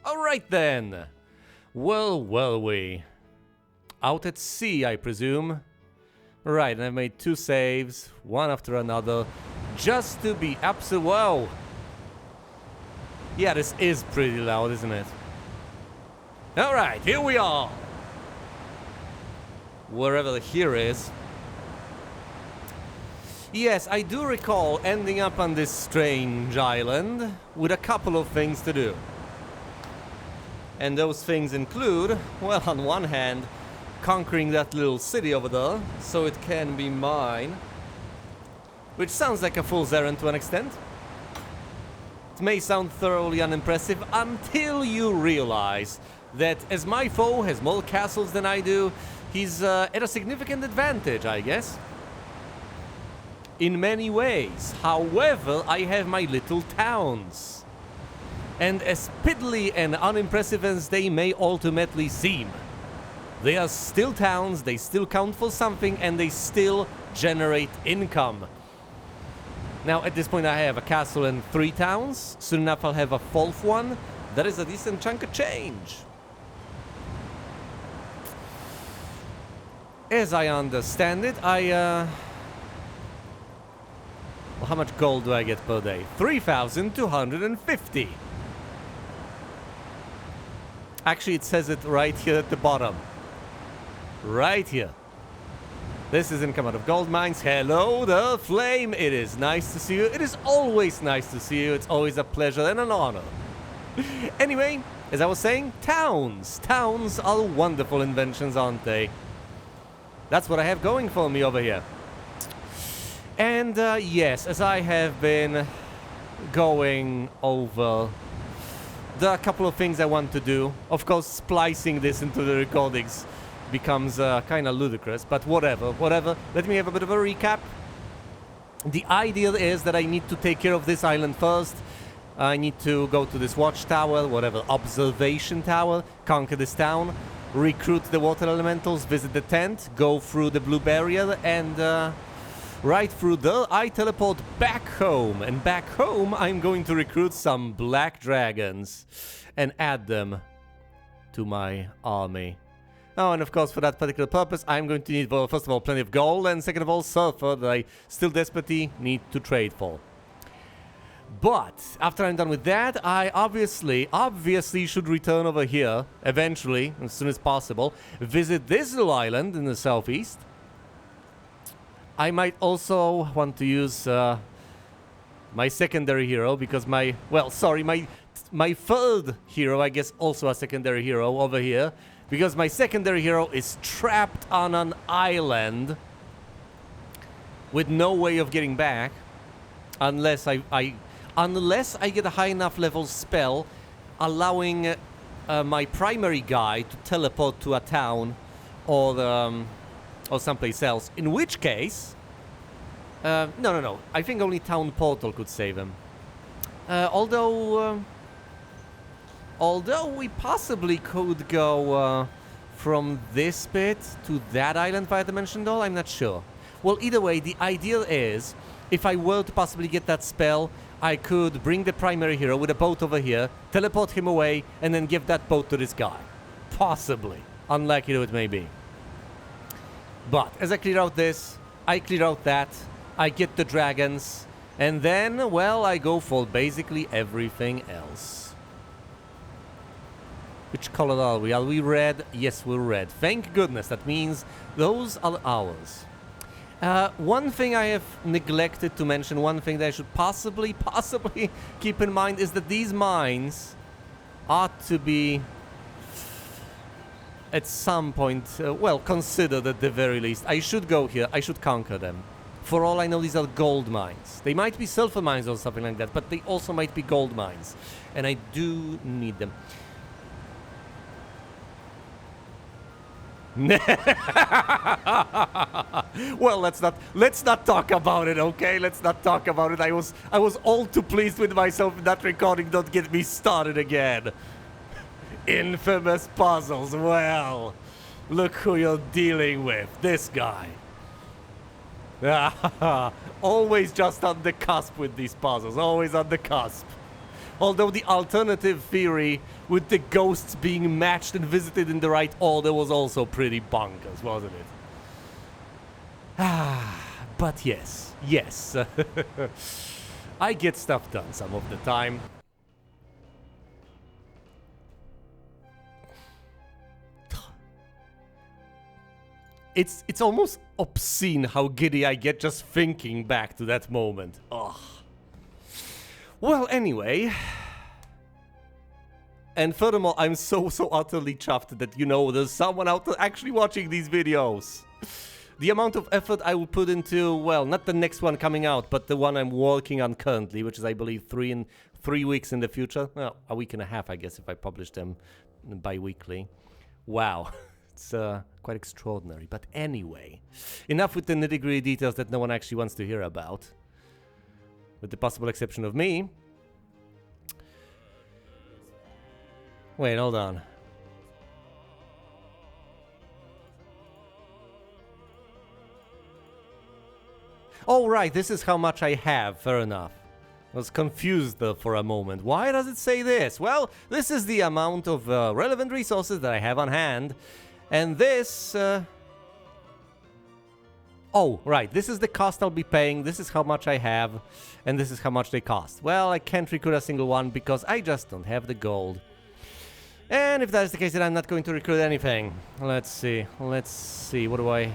Alright then. Well, we. Out at sea, I presume. Right, and I've made 2 saves, one after another, just to be absolute. Whoa! Yeah, this is pretty loud, isn't it? Alright, here we are! Wherever the here is. Yes, I do recall ending up on this strange island with a couple of things to do. And those things include, well, on one hand, conquering that little city over there, so it can be mine. Which sounds like a fool's errand to an extent. It may sound thoroughly unimpressive until you realize that as my foe has more castles than I do, he's at a significant advantage, I guess. In many ways. However, I have my little towns. And as piddly and unimpressive as they may ultimately seem, they are still towns, they still count for something, and they still generate income. Now, at this point, I have a castle and 3 towns. Soon enough, I'll have a 4th one. That is a decent chunk of change. As I understand it, well, how much gold do I get per day? 3,250. Actually, it says it right here at the bottom. Right here. This is income out of gold mines. Hello, the flame. It is nice to see you. It is always nice to see you. It's always a pleasure and an honor. Anyway, as I was saying, towns. Towns are wonderful inventions, aren't they? That's what I have going for me over here. And yes, as I have been going over the couple of things I want to do, of course, splicing this into the recordings becomes kind of ludicrous, but whatever. Let me have a bit of a recap. The idea is that I need to take care of this island first. I need to go to this watchtower, whatever, observation tower, conquer this town, recruit the water elementals, visit the tent, go through the blue barrier, and right through there, I teleport back home. And back home, I'm going to recruit some black dragons and add them to my army. Oh, and of course, for that particular purpose, I'm going to need, well, first of all, plenty of gold, and second of all, sulfur that I still desperately need to trade for. But after I'm done with that, I obviously should return over here, eventually, as soon as possible, visit this little island in the southeast. I might also want to use my secondary hero, because my third hero, I guess also a secondary hero over here, because my secondary hero is trapped on an island with no way of getting back unless I get a high enough level spell allowing my primary guy to teleport to a town or someplace else. In which case, no. I think only Town Portal could save him. Although we possibly could go from this bit to that island via Dimension Door, I'm not sure. Well, either way, the idea is, if I were to possibly get that spell, I could bring the primary hero with a boat over here, teleport him away, and then give that boat to this guy. Possibly. Unlikely though it may be. But as I clear out this, I clear out that, I get the dragons, and then, well, I go for basically everything else. Which color are we? Are we red? Yes, we're red. Thank goodness. That means those are ours. One thing I have neglected to mention, one thing that I should possibly keep in mind is that these mines ought to be, at some point, well, considered at the very least. I should go here. I should conquer them. For all I know, these are gold mines. They might be silver mines or something like that, but they also might be gold mines. And I do need them. Well, let's not talk about it, okay? Let's not talk about it. I was all too pleased with myself in that recording. Don't get me started again. Infamous puzzles. Well, look who you're dealing with. This guy. Always just on the cusp with these puzzles. Always on the cusp. Although the alternative theory with the ghosts being matched and visited in the right order was also pretty bonkers, wasn't it? But yes. I get stuff done some of the time. It's almost obscene how giddy I get just thinking back to that moment. Ugh. Well, anyway. And furthermore, I'm so utterly chuffed that, you know, there's someone out there actually watching these videos. The amount of effort I will put into, well, not the next one coming out, but the one I'm working on currently, which is, I believe, 3 weeks in the future. Well, a week and a half, I guess, if I publish them bi-weekly. Wow. It's quite extraordinary. But anyway, enough with the nitty-gritty details that no one actually wants to hear about. With the possible exception of me. Wait, hold on. Oh, right, this is how much I have. Fair enough. I was confused for a moment. Why does it say this? Well, this is the amount of relevant resources that I have on hand. And this... Oh, right, this is the cost I'll be paying, this is how much I have, and this is how much they cost. Well, I can't recruit a single one because I just don't have the gold. And if that is the case, then I'm not going to recruit anything. Let's see, what do I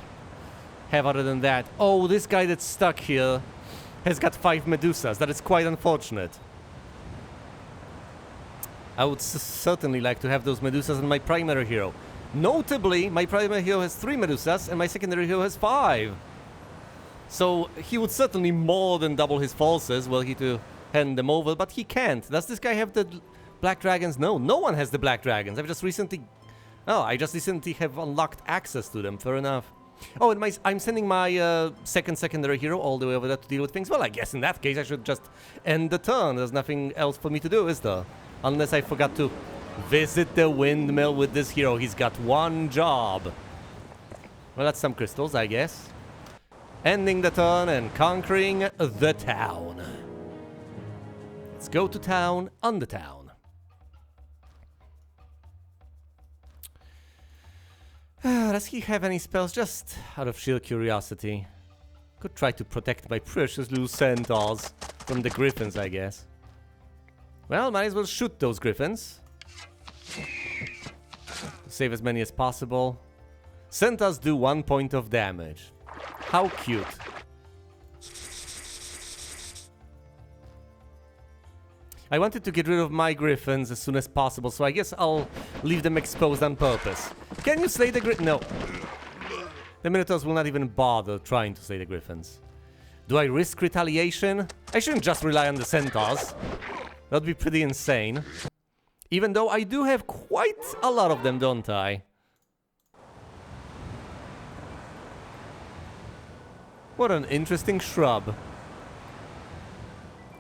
have other than that? Oh, this guy that's stuck here has got 5 Medusas. That is quite unfortunate. I would certainly like to have those Medusas on my primary hero. Notably, my primary hero has 3 Medusas and my secondary hero has 5. So he would certainly more than double his forces were he to hand them over, but he can't. Does this guy have the Black Dragons? No, no one has the Black Dragons. I just recently have unlocked access to them. Fair enough. Oh, and I'm sending my secondary hero all the way over there to deal with things. Well, I guess in that case I should just end the turn. There's nothing else for me to do, is there? Unless I forgot to visit the windmill with this hero. He's got one job. Well, that's some crystals, I guess. Ending the turn and conquering the town. Let's go to town on the town. Does he have any spells? Just out of sheer curiosity. Could try to protect my precious little centaurs from the griffins, I guess. Well, might as well shoot those griffins. Save as many as possible. Centaurs do 1 point of damage. How cute. I wanted to get rid of my griffins as soon as possible, so I guess I'll leave them exposed on purpose. Can you slay the griffins? No. The Minotaurs will not even bother trying to slay the griffins. Do I risk retaliation? I shouldn't just rely on the centaurs. That would be pretty insane. Even though I do have quite a lot of them, don't I? What an interesting shrub.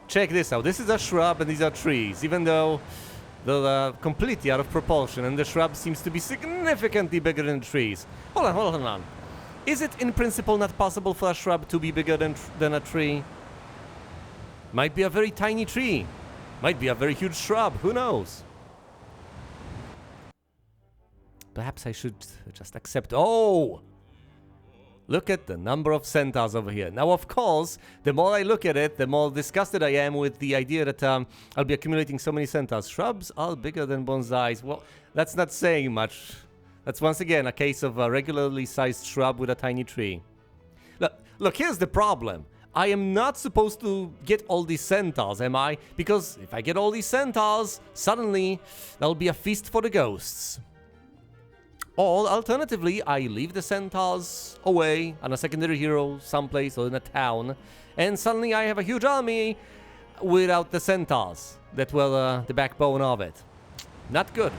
Check this out. This is a shrub and these are trees. Even though they're completely out of proportion and the shrub seems to be significantly bigger than trees. Hold on. Is it in principle not possible for a shrub to be bigger than a tree? Might be a very tiny tree. Might be a very huge shrub. Who knows? Perhaps I should just accept... Oh! Look at the number of centaurs over here. Now, of course, the more I look at it, the more disgusted I am with the idea that I'll be accumulating so many centaurs. Shrubs are bigger than bonsais. Well, that's not saying much. That's once again a case of a regularly sized shrub with a tiny tree. Look, here's the problem. I am not supposed to get all these centaurs, am I? Because if I get all these centaurs, suddenly there'll be a feast for the ghosts. Or, alternatively, I leave the centaurs away on a secondary hero someplace or in a town, and suddenly I have a huge army without the centaurs that were the backbone of it. Not good.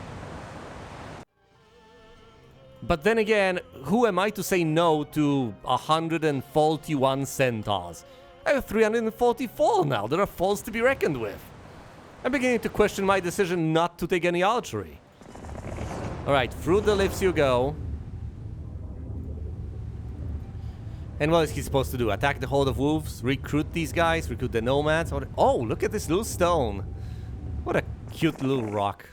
But then again, who am I to say no to 141 centaurs? I have 344 now. There are foes to be reckoned with. I'm beginning to question my decision not to take any archery. Alright, through the lifts you go. And what is he supposed to do? Attack the horde of wolves? Recruit these guys? Recruit the nomads? Oh, look at this little stone. cute little rock.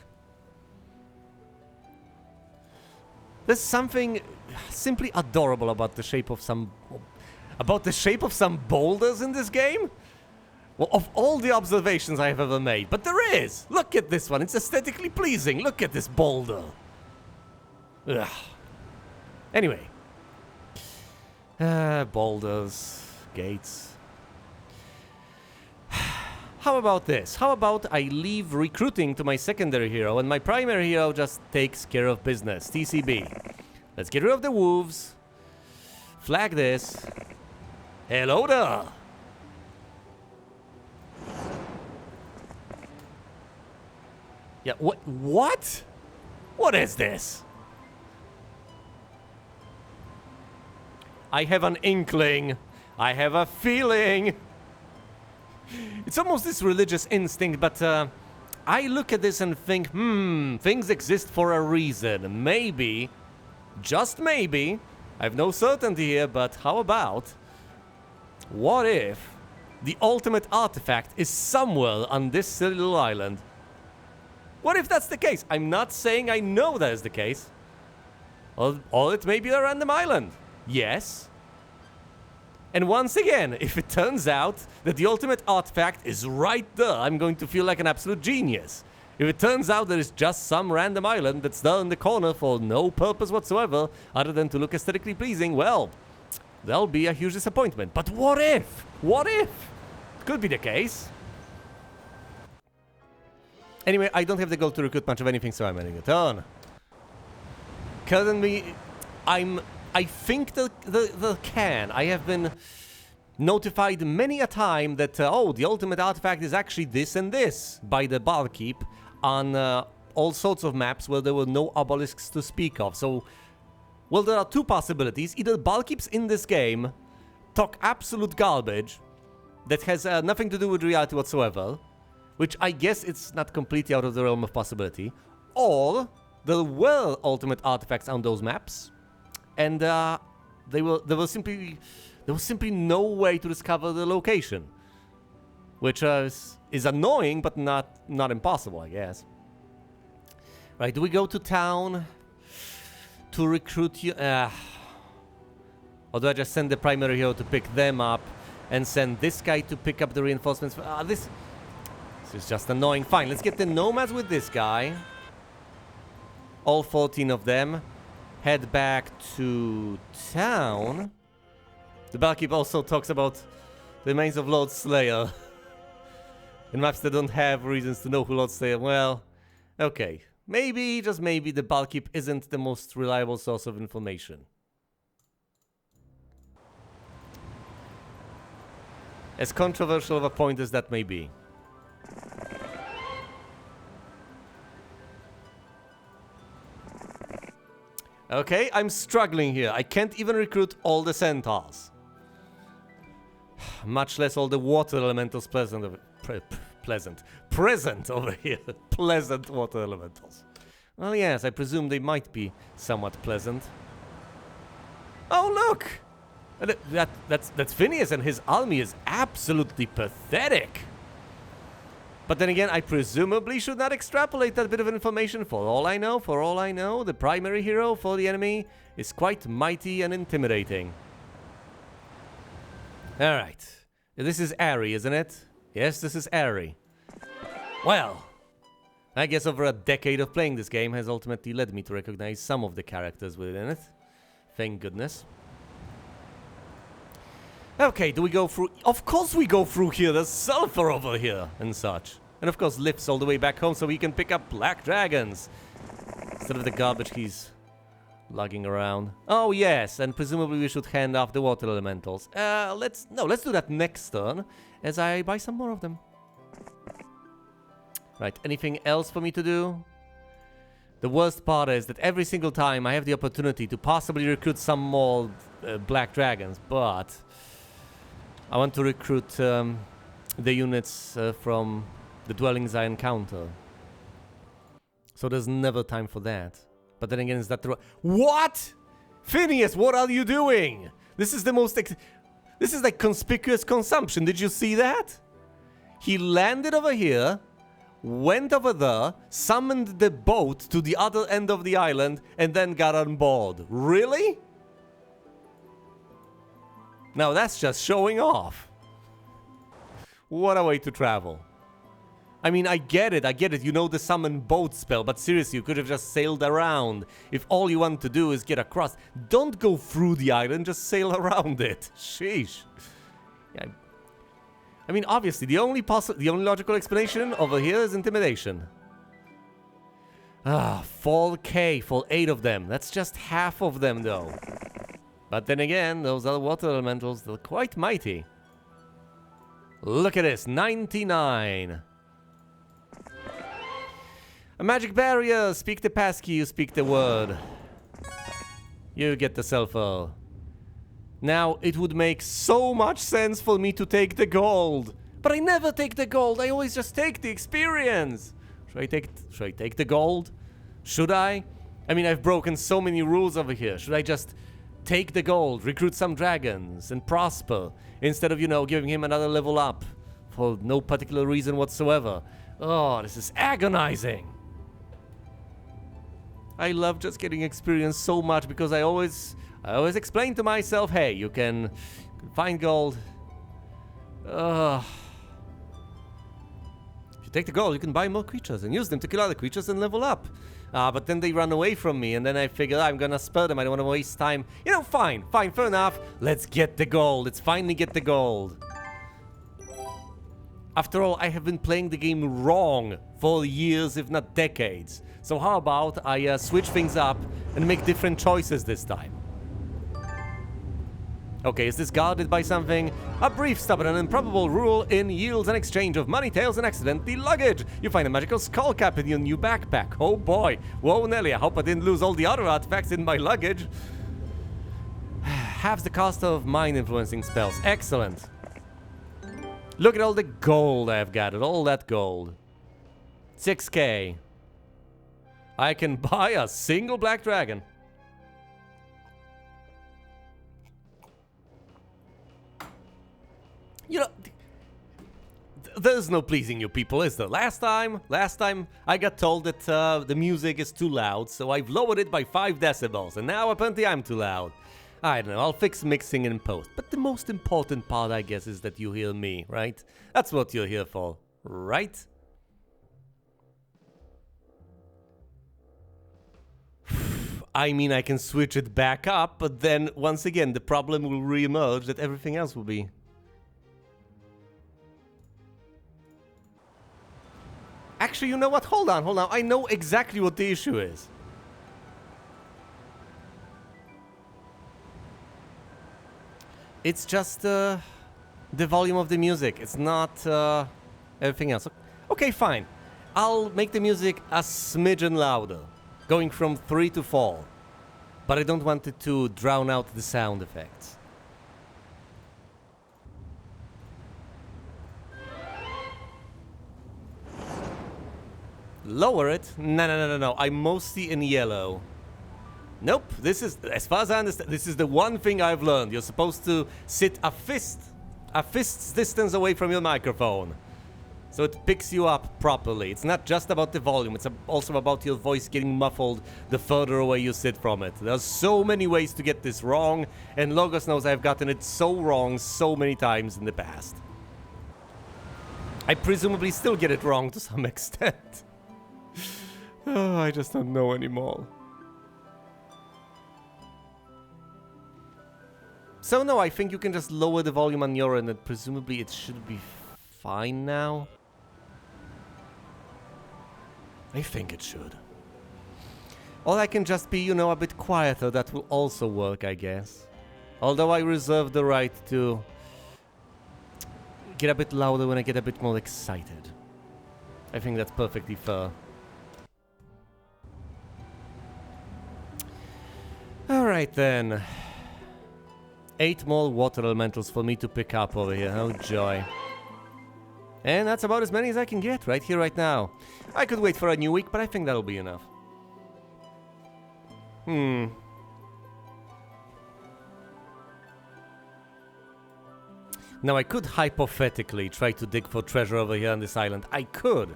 There's something simply adorable about the shape of some boulders in this game. Well, of all the observations I have ever made, but there is. Look at this one. It's aesthetically pleasing. Look at this boulder. Ugh. Anyway. Boulders, gates. How about this? How about I leave recruiting to my secondary hero and my primary hero just takes care of business. TCB. Let's get rid of the wolves. Flag this. Hello there. Yeah, what? What is this? I have an inkling. I have a feeling. It's almost this religious instinct, but I look at this and think, things exist for a reason. Maybe, just maybe, I have no certainty here, but how about, what if the ultimate artifact is somewhere on this silly little island? What if that's the case? I'm not saying I know that is the case. Or it may be a random island. Yes. And once again, if it turns out that the ultimate artifact is right there, I'm going to feel like an absolute genius. If it turns out that it's just some random island that's there in the corner for no purpose whatsoever, other than to look aesthetically pleasing, well, that'll be a huge disappointment. But what if? What if? It could be the case. Anyway, I don't have the goal to recruit much of anything, so I'm ending a turn. Currently, I think the can. I have been notified many a time that, oh, the ultimate artifact is actually this and this by the barkeep on all sorts of maps where there were no obelisks to speak of. So, well, there are two possibilities. Either barkeeps in this game talk absolute garbage that has nothing to do with reality whatsoever, which I guess it's not completely out of the realm of possibility, or there were ultimate artifacts on those maps, and there was simply no way to discover the location, which is annoying, but not impossible, I guess. Right? Do we go to town to recruit you? Or do I just send the primary hero to pick them up and send this guy to pick up the reinforcements? This is just annoying. Fine, let's get the nomads with this guy. All 14 of them. Head back to town. The barkeep also talks about the remains of Lord Slayer. In maps that don't have reasons to know who Lord Slayer... Well, okay. Maybe, just maybe, the barkeep isn't the most reliable source of information. As controversial of a point as that may be. Okay, I'm struggling here. I can't even recruit all the centaurs. Much less all the water elementals present over here. Pleasant water elementals. Well, yes, I presume they might be somewhat pleasant. Oh, look! That's Phineas, and his army is absolutely pathetic. But then again, I presumably should not extrapolate that bit of information. For all I know, the primary hero for the enemy is quite mighty and intimidating. Alright. This is Ari, isn't it? Yes, this is Ari. Well, I guess over a decade of playing this game has ultimately led me to recognize some of the characters within it. Thank goodness. Okay, do we go through? Of course we go through here. There's sulfur over here and such. And of course lifts all the way back home so we can pick up black dragons instead of the garbage he's lugging around. Oh yes, and presumably we should hand off the water elementals. Let's do that next turn as I buy some more of them. Right, anything else for me to do? The worst part is that every single time I have the opportunity to possibly recruit some more black dragons, but I want to recruit the units from the dwellings I encounter. So there's never time for that. But then again, is that the... What? Phineas, what are you doing? This is the most... This is like conspicuous consumption. Did you see that? He landed over here, went over there, summoned the boat to the other end of the island, and then got on board. Really? Now that's just showing off. What a way to travel. I mean, I get it, you know the summon boat spell, but seriously, you could have just sailed around. If all you want to do is get across, don't go through the island, just sail around it. Sheesh. Yeah. I mean, obviously, the only logical explanation over here is intimidation. Ah, fall K, fall 8 of them. That's just half of them, though. But then again, those other water elementals, they're quite mighty. Look at this, 99. A magic barrier. Speak the passkey, you speak the word. You get the cell phone. Now, it would make so much sense for me to take the gold. But I never take the gold. I always just take the experience. Should I take the gold? Should I? I mean, I've broken so many rules over here. Should I just take the gold, recruit some dragons, and prosper? Instead of, you know, giving him another level up. For no particular reason whatsoever. Oh, this is agonizing. I love just getting experience so much because I always explain to myself, hey, you can find gold. If you take the gold, you can buy more creatures and use them to kill other creatures and level up. But then they run away from me, and then I figure I'm gonna spare them. I don't want to waste time. You know, fine, fair enough. Let's get the gold. Let's finally get the gold. After all, I have been playing the game wrong for years, if not decades. So how about I switch things up and make different choices this time? Okay, is this guarded by something? A brief, stubborn, and improbable rule in yields an exchange of money, tails, and accidentally luggage. You find a magical skull cap in your new backpack. Oh boy. Whoa, Nelly, I hope I didn't lose all the other artifacts in my luggage. Halves the cost of mind-influencing spells. Excellent. Look at all the gold I've gathered. All that gold. 6K. I can buy a single black dragon. You know, there's no pleasing you people, is there? Last time I got told that the music is too loud, so I've lowered it by 5 decibels, and now apparently I'm too loud. I don't know, I'll fix mixing in post. But the most important part, I guess, is that you hear me, right? That's what you're here for, right? I mean, I can switch it back up, but then, once again, the problem will re-emerge that everything else will be... Actually, you know what? Hold on. I know exactly what the issue is. It's just the volume of the music. It's not everything else. Okay, fine. I'll make the music a smidgen louder, going from 3 to 4. But I don't want it to drown out the sound effects. Lower it? No. I'm mostly in yellow. Nope, this is, as far as I understand, this is the one thing I've learned. You're supposed to sit a fist's distance away from your microphone. So it picks you up properly. It's not just about the volume, it's also about your voice getting muffled the further away you sit from it. There's so many ways to get this wrong, and Logos knows I've gotten it so wrong so many times in the past. I presumably still get it wrong to some extent. Oh, I just don't know anymore. So no, I think you can just lower the volume on your end and presumably it should be fine now. I think it should. Or I can just be, you know, a bit quieter. That will also work, I guess. Although I reserve the right to get a bit louder when I get a bit more excited. I think that's perfectly fair. Alright then. 8 more water elementals for me to pick up over here. Oh joy. And that's about as many as I can get right here, right now. I could wait for a new week, but I think that'll be enough. Now I could hypothetically try to dig for treasure over here on this island. I could.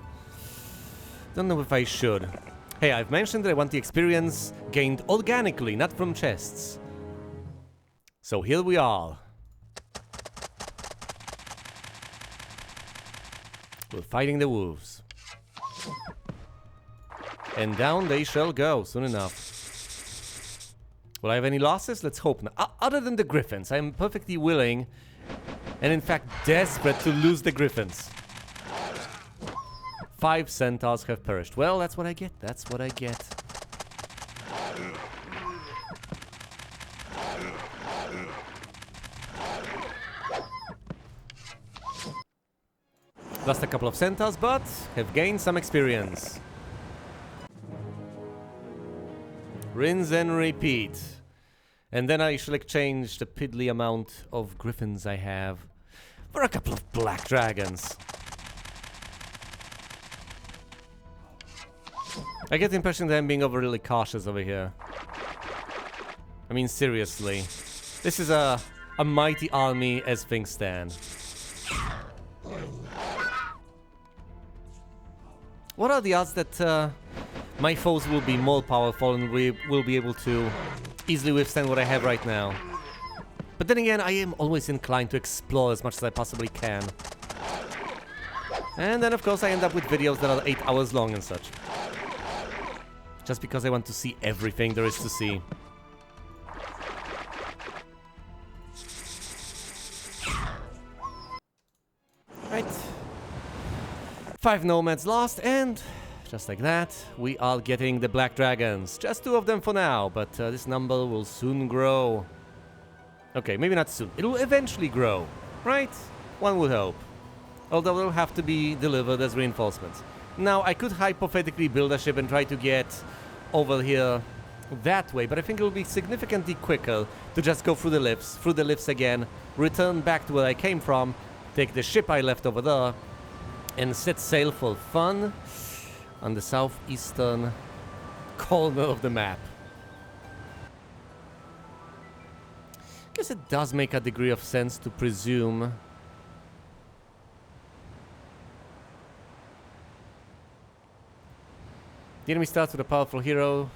Don't know if I should. Hey, I've mentioned that I want the experience gained organically, not from chests. So here we are. We're fighting the wolves. And down they shall go, soon enough. Will I have any losses? Let's hope not. Other than the griffins, I'm perfectly willing, and in fact desperate to lose the griffins. 5 centaurs have perished. Well, that's what I get. That's what I get. Lost a couple of centaurs, but have gained some experience. Rinse and repeat. And then I shall exchange the piddly amount of griffins I have for a couple of black dragons. I get the impression that I'm being overly cautious over here. I mean, seriously. This is a mighty army as things stand. What are the odds that my foes will be more powerful and we will be able to easily withstand what I have right now? But then again, I am always inclined to explore as much as I possibly can. And then, of course, I end up with videos that are 8 hours long and such. Just because I want to see everything there is to see. Right. 5 nomads lost, and just like that, we are getting the black dragons. Just 2 of them for now, but this number will soon grow. Okay, maybe not soon. It will eventually grow, right? One would hope. Although they'll have to be delivered as reinforcements. Now, I could hypothetically build a ship and try to get over here that way, but I think it will be significantly quicker to just go through the lifts again, return back to where I came from, take the ship I left over there, and set sail for fun on the southeastern corner of the map. Guess it does make a degree of sense to presume the enemy starts with a powerful hero.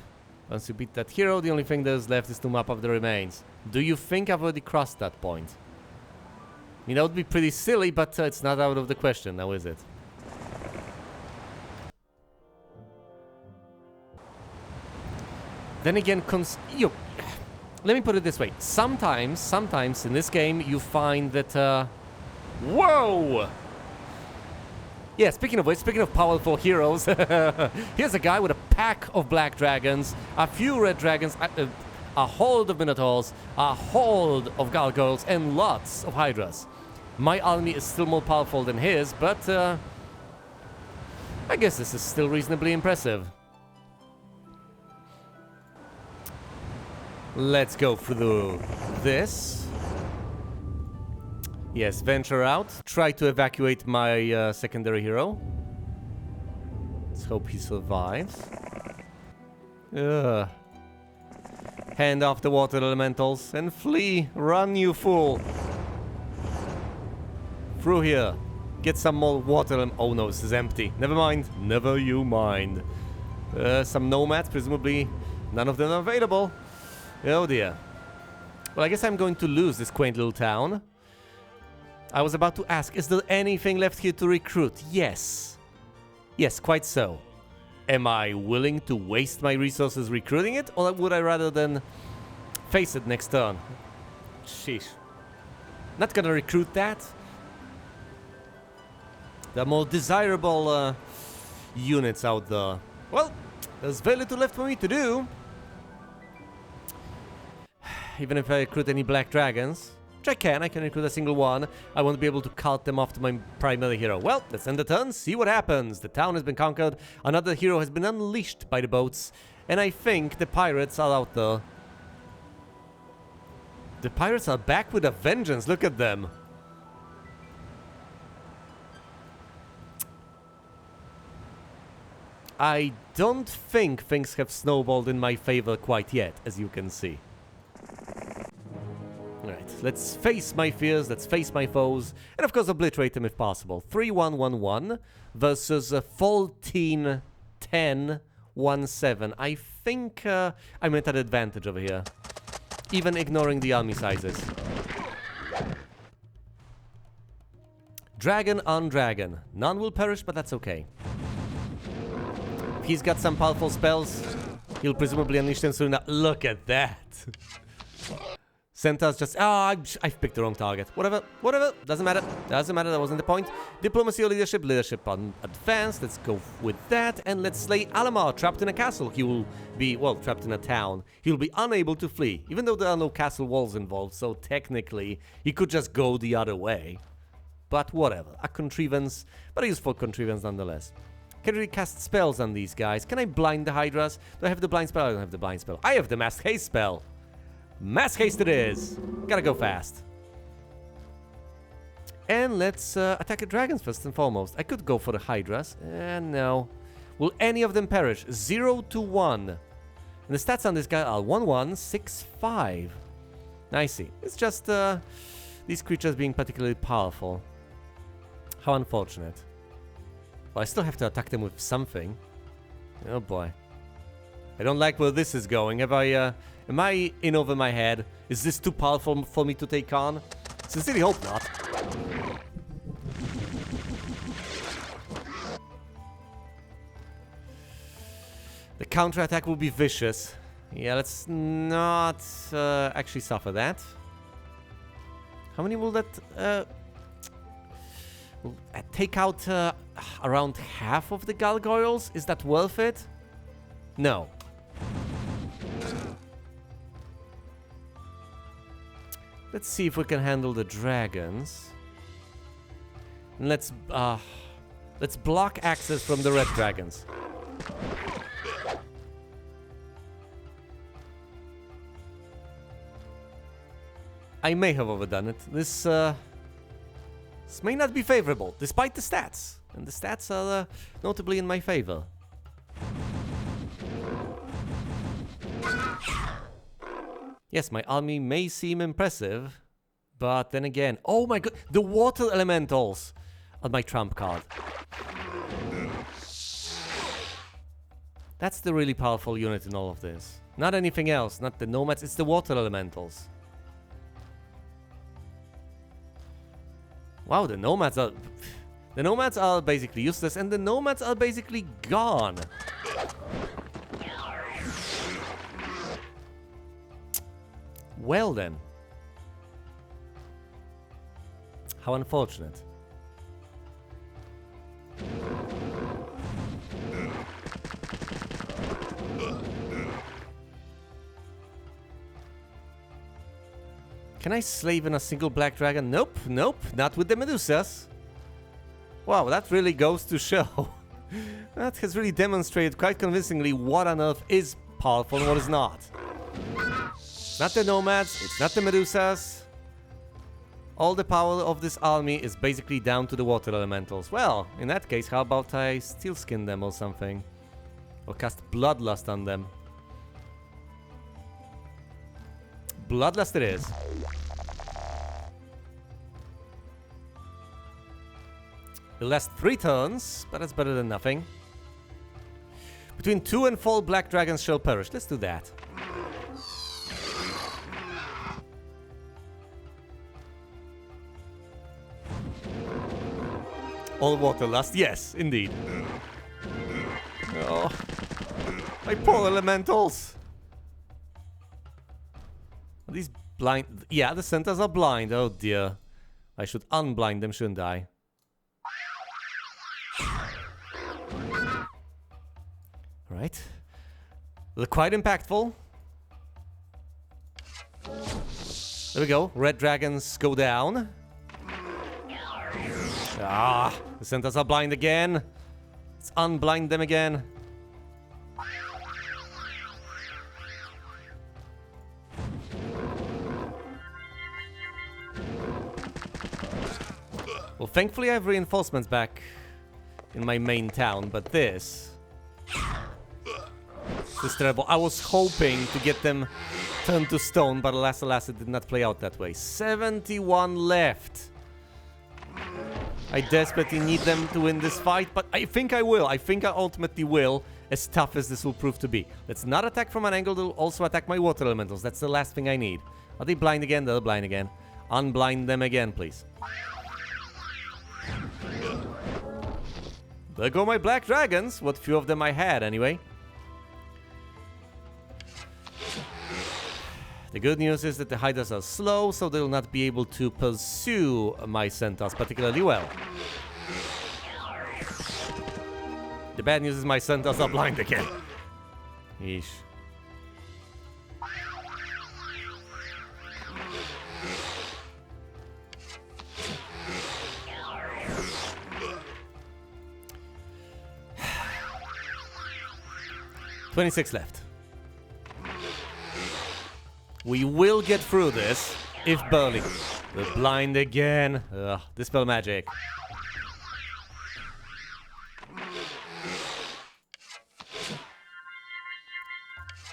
Once you beat that hero, the only thing there's left is to map up the remains. Do you think I've already crossed that point? I mean, that would be pretty silly, but it's not out of the question now, is it? Then again, let me put it this way. Sometimes in this game, you find that, whoa! Yeah, speaking of which, speaking of powerful heroes, here's a guy with a pack of black dragons, a few red dragons, a horde of minotaurs, a horde of gargoyles, and lots of hydras. My army is still more powerful than his, but I guess this is still reasonably impressive. Let's go through this. Yes, venture out. Try to evacuate my secondary hero. Let's hope he survives. Ugh. Hand off the water elementals and flee. Run, you fool. Through here. Get some more water. Oh no, this is empty. Never mind. Never you mind. Some nomads, presumably none of them are available. Oh dear. Well, I guess I'm going to lose this quaint little town. I was about to ask, is there anything left here to recruit? Yes. Yes, quite so. Am I willing to waste my resources recruiting it? Or would I rather than face it next turn? Sheesh. Not gonna recruit that. There are more desirable units out there. Well, there's very little left for me to do. Even if I recruit any black dragons. Which I can recruit a single one. I won't be able to cart them off to my primary hero. Well, let's end the turn, see what happens. The town has been conquered, another hero has been unleashed by the boats, and I think the pirates are out there. The pirates are back with a vengeance, look at them. I don't think things have snowballed in my favor quite yet, as you can see. Alright, let's face my fears, let's face my foes, and of course obliterate them if possible. 3-1-1-1 versus 14 10, 1, 7. I think I'm at an advantage over here. Even ignoring the army sizes. Dragon on dragon. None will perish, but that's okay. If he's got some powerful spells, he'll presumably unleash them soon. Look at that. Centaur's just... I've picked the wrong target. Whatever. Doesn't matter. That wasn't the point. Diplomacy or leadership? Leadership on advanced. Let's go with that. And let's slay Alamar, trapped in a castle. He will be, well, trapped in a town. He'll be unable to flee, even though there are no castle walls involved. So technically, he could just go the other way. But whatever. A contrivance, but a useful contrivance nonetheless. Can I cast spells on these guys? Can I blind the Hydras? Do I have the blind spell? I don't have the blind spell. I have the Mass Haste spell. Mass Haste it is. Gotta go fast. And let's attack the dragons first and foremost. I could go for the Hydras. No. Will any of them perish? 0 to 1. And the stats on this guy are 1, 1, 6, 5. I see. It's just these creatures being particularly powerful. How unfortunate. Well, I still have to attack them with something. Oh boy. I don't like where this is going. Am I in over my head? Is this too powerful for me to take on? Sincerely hope not. The counterattack will be vicious. Yeah, let's not actually suffer that. How many will that... will take out around half of the gargoyles? Is that worth it? No. Let's see if we can handle the dragons. And let's block access from the red dragons. I may have overdone it. This may not be favorable, despite the stats. And the stats are notably in my favor. Yes, my army may seem impressive, but then again... Oh my god, the water elementals are my trump card. That's the really powerful unit in all of this. Not anything else, not the nomads, it's the water elementals. Wow, the nomads are... The nomads are basically useless, and the nomads are basically gone. Well then. How unfortunate. Can I slay even a single black dragon? Nope, nope, not with the Medusas. Wow, that really goes to show. That has really demonstrated quite convincingly what on earth is powerful and what is not. Not the nomads, it's not the Medusas. All the power of this army is basically down to the water elementals. Well, in that case, how about I steel skin them or something? Or cast Bloodlust on them. Bloodlust it is. It'll last 3 turns, but that's better than nothing. Between 2 and 4 black dragons shall perish. Let's do that. All water lust, yes, indeed. Oh, my poor elementals. Are these blind? Yeah, the centaurs are blind. Oh dear. I should unblind them, shouldn't I? Right. They're quite impactful. There we go. Red dragons go down. Ah, the centaurs are blind again. Let's unblind them again. Well, thankfully I have reinforcements back in my main town, but this is terrible. I was hoping to get them turned to stone, but alas, alas, it did not play out that way. 71 left. I desperately need them to win this fight, but I think I will. I think I ultimately will. as tough as this will prove to be. Let's not attack from an angle. They'll also attack my water elementals. That's the last thing I need. Are they blind again? They're blind again. Unblind them again, please. There go my black dragons. What few of them I had, anyway. The good news is that the hydras are slow, so they'll not be able to pursue my centaurs particularly well. The bad news is my centaurs are blind again. Yeesh. $26 left. We will get through this, if barely. They're blind again. Ugh, dispel magic.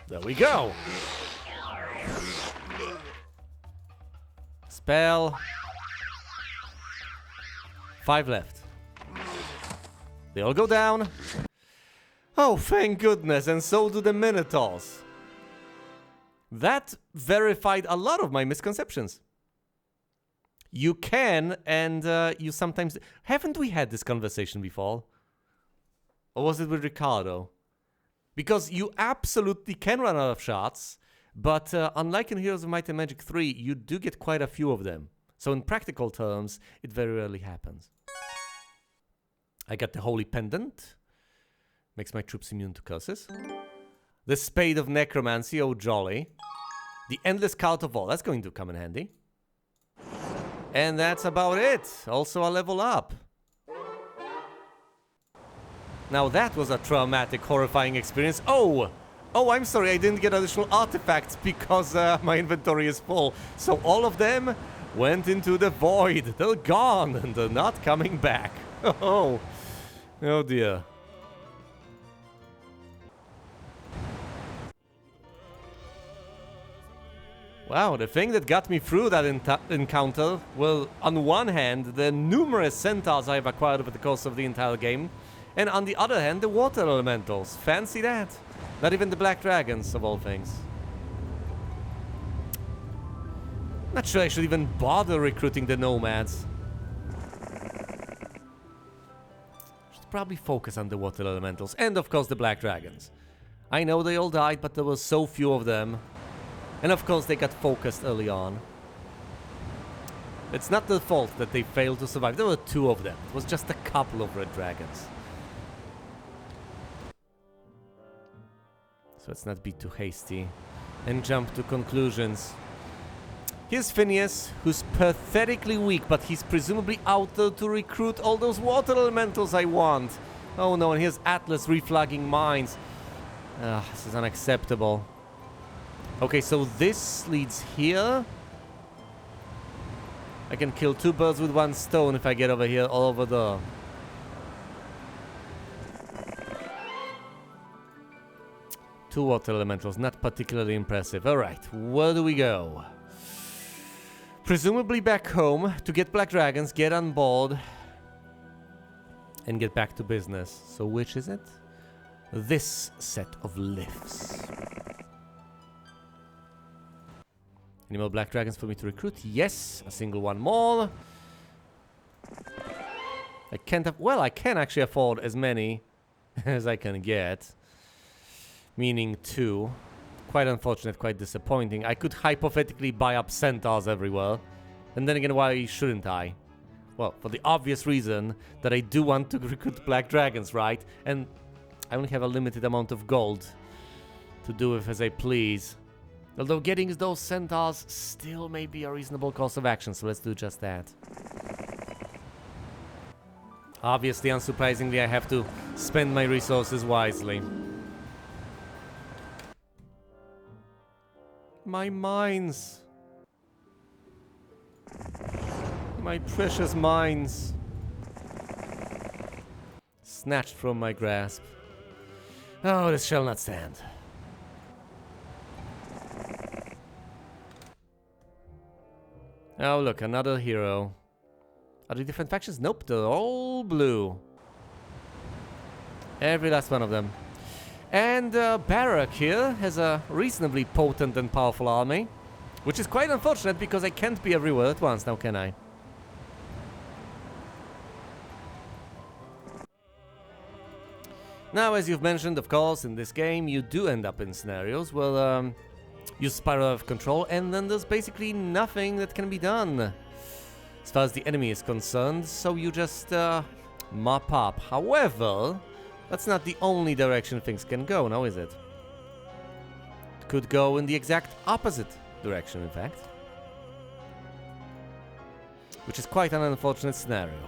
There we go. Spell. 5 left. They all go down. Oh, thank goodness, and so do the Minotaurs. That verified a lot of my misconceptions. You can, and you sometimes... Haven't we had this conversation before? Or was it with Ricardo? Because you absolutely can run out of shots, but unlike in Heroes of Might and Magic 3, you do get quite a few of them. So in practical terms, it very rarely happens. I got the Holy Pendant. Makes my troops immune to curses. The Spade of Necromancy, oh jolly. The Endless Cult of All, that's going to come in handy. And that's about it. Also a level up. Now that was a traumatic, horrifying experience. Oh, I'm sorry, I didn't get additional artifacts because my inventory is full. So all of them went into the void. They're gone and they're not coming back. Oh dear. Wow, the thing that got me through that encounter, well, on one hand, the numerous centaurs I've acquired over the course of the entire game, and on the other hand, the water elementals. Fancy that. Not even the black dragons, of all things. Not sure I should even bother recruiting the nomads. Should probably focus on the water elementals, and of course the black dragons. I know they all died, but there were so few of them. And of course they got focused early on. It's not their fault that they failed to survive. There were 2 of them. It was just a couple of red dragons. So let's not be too hasty and jump to conclusions. Here's Phineas, who's pathetically weak, but he's presumably out there to recruit all those water elementals I want. Oh no, and here's Atlas reflagging mines. This is unacceptable. Okay, so this leads here. I can kill 2 birds with 1 stone if I get over here or over there. Two water elementals, not particularly impressive. Alright, where do we go? Presumably back home to get black dragons, get on board, and get back to business. So which is it? This set of lifts. Any more black dragons for me to recruit? Yes, a single one more. I can't well, I can actually afford as many as I can get. Meaning 2. Quite unfortunate, quite disappointing. I could hypothetically buy up centaurs everywhere. And then again, why shouldn't I? Well, for the obvious reason that I do want to recruit black dragons, right? And I only have a limited amount of gold to do with as I please. Although getting those centaurs still may be a reasonable course of action, so let's do just that. Obviously, unsurprisingly, I have to spend my resources wisely. My mines. My precious mines. Snatched from my grasp. Oh, this shall not stand. Oh, look, another hero. Are they different factions? Nope, they're all blue. Every last one of them. And Barak here has a reasonably potent and powerful army, which is quite unfortunate because I can't be everywhere at once now, can I? Now, as you've mentioned, of course, in this game, you do end up in scenarios where you spiral out of control, and then there's basically nothing that can be done as far as the enemy is concerned, so you just mop up. However, that's not the only direction things can go, now is it? It could go in the exact opposite direction, in fact. Which is quite an unfortunate scenario.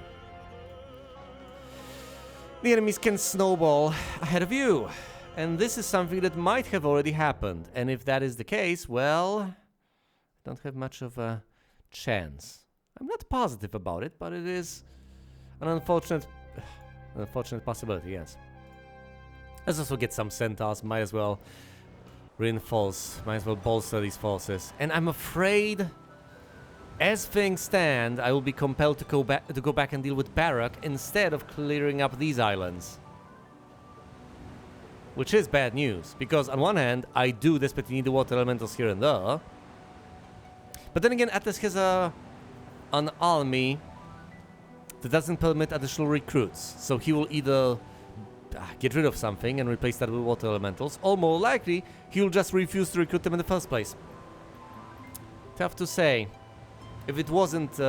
The enemies can snowball ahead of you, and this is something that might have already happened, and if that is the case, well, I don't have much of a chance. I'm not positive about it, but it is an unfortunate possibility, yes. Let's also get some centaurs, might as well reinforce, might as well bolster these forces, and I'm afraid, as things stand, I will be compelled to go back and deal with Barak instead of clearing up these islands. Which is bad news, because on one hand, I do desperately need the water elementals here and there. But then again, Atlas has an army that doesn't permit additional recruits. So he will either get rid of something and replace that with water elementals, or more likely, he will just refuse to recruit them in the first place. Tough to say. If it wasn't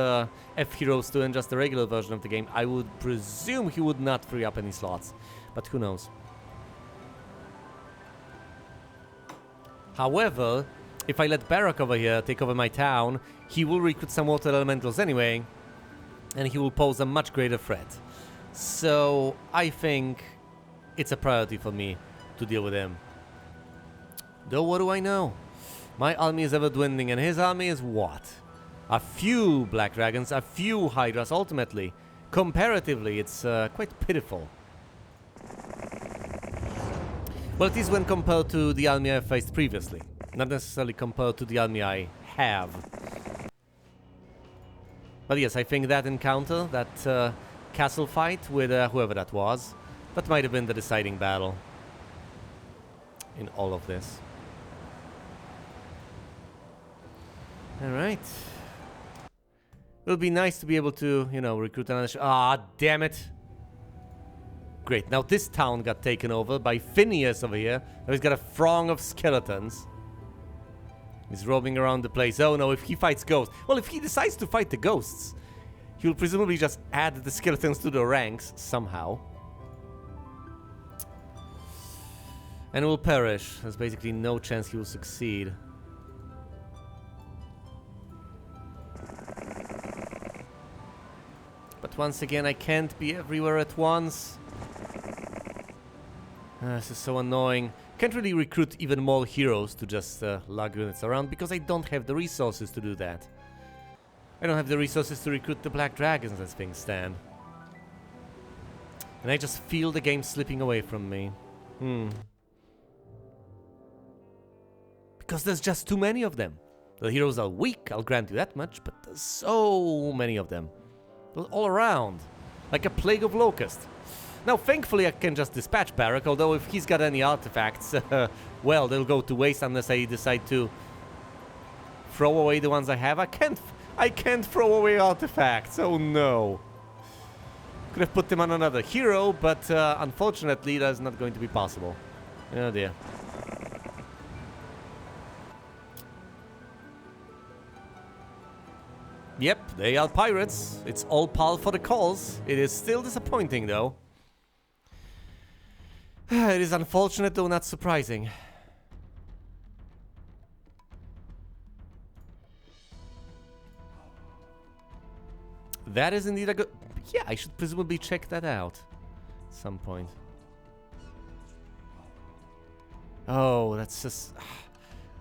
F-Heroes 2 and just a regular version of the game, I would presume he would not free up any slots. But who knows. However, if I let Barak over here take over my town, he will recruit some water elementals anyway, and he will pose a much greater threat. So I think it's a priority for me to deal with him. Though what do I know? My army is ever dwindling, and his army is what? A few Black Dragons, a few Hydras ultimately. Comparatively, it's quite pitiful. Well, it is when compared to the army I faced previously. Not necessarily compared to the army I have. But yes, I think that encounter, that castle fight with whoever that was, that might have been the deciding battle in all of this. Alright. It'll be nice to be able to, you know, recruit another... Ah, damn it! Great, now this town got taken over by Phineas over here. Now he's got a throng of skeletons. He's roaming around the place. Oh no, if he fights ghosts... Well, if he decides to fight the ghosts, he'll presumably just add the skeletons to the ranks somehow. And will perish. There's basically no chance he will succeed. But once again, I can't be everywhere at once. This is so annoying. Can't really recruit even more heroes to just lug units around because I don't have the resources to do that. I don't have the resources to recruit the Black Dragons as things stand. And I just feel the game slipping away from me. Because there's just too many of them. The heroes are weak, I'll grant you that much, but there's so many of them. They're all around, like a plague of locusts. Now, thankfully, I can just dispatch Barak, although if he's got any artifacts, well, they'll go to waste unless I decide to throw away the ones I have. I can't throw away artifacts, oh no. Could have put them on another hero, but unfortunately, that's not going to be possible. Oh dear. Yep, they are pirates. It's all par for the cause. It is still disappointing, though. It is unfortunate, though not surprising. That is indeed a good... Yeah, I should presumably check that out at some point. Oh, that's just...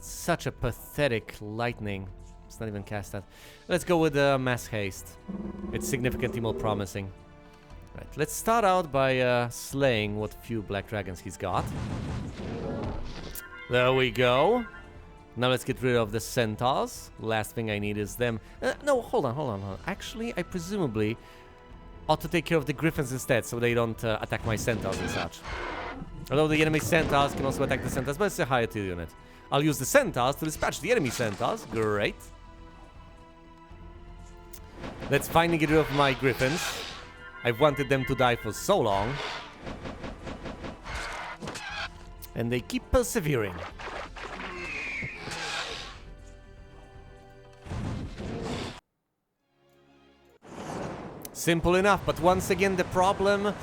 such a pathetic lightning. It's not even cast that. Let's go with Mass Haste. It's significantly more promising. Right, let's start out by slaying what few Black Dragons he's got. There we go. Now let's get rid of the Centaurs. Last thing I need is them. No, hold on. Actually, I presumably ought to take care of the Griffins instead, so they don't attack my Centaurs and such. Although the enemy centaurs can also attack the centaurs, but it's a higher tier unit. I'll use the centaurs to dispatch the enemy centaurs. Great. Let's finally get rid of my griffins. I've wanted them to die for so long. And they keep persevering. Simple enough, but once again the problem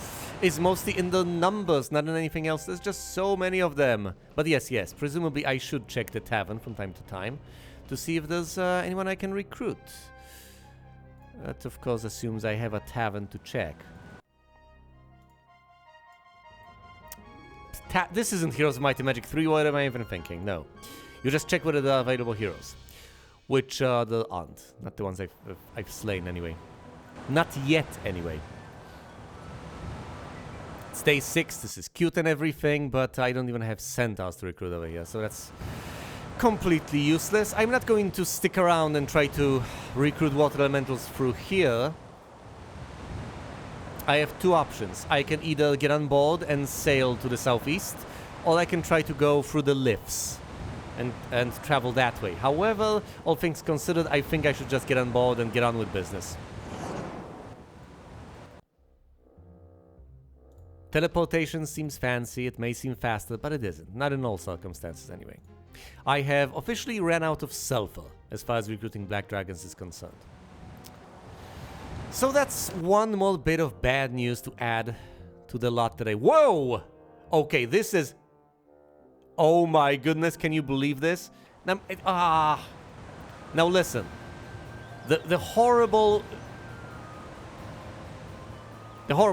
is mostly in the numbers, not in anything else. There's just so many of them. But yes, presumably I should check the tavern from time to time to see if there's anyone I can recruit. That of course assumes I have a tavern to check. This isn't Heroes of Might and Magic 3, what am I even thinking? No. You just check whether there are available heroes. Which there aren't. Not the ones I've slain anyway. Not yet anyway. It's day 6, this is cute and everything, but I don't even have centaurs to recruit over here, so that's completely useless. I'm not going to stick around and try to recruit water elementals through here. I have two options. I can either get on board and sail to the southeast, or I can try to go through the lifts and travel that way. However, all things considered, I think I should just get on board and get on with business. Teleportation seems fancy, it may seem faster, but it isn't. Not in all circumstances anyway. I have officially ran out of sulfur as far as recruiting black dragons is concerned. So that's one more bit of bad news to add to the lot today. Whoa! Okay, this is... Oh my goodness, can you believe this? Now listen. The horrible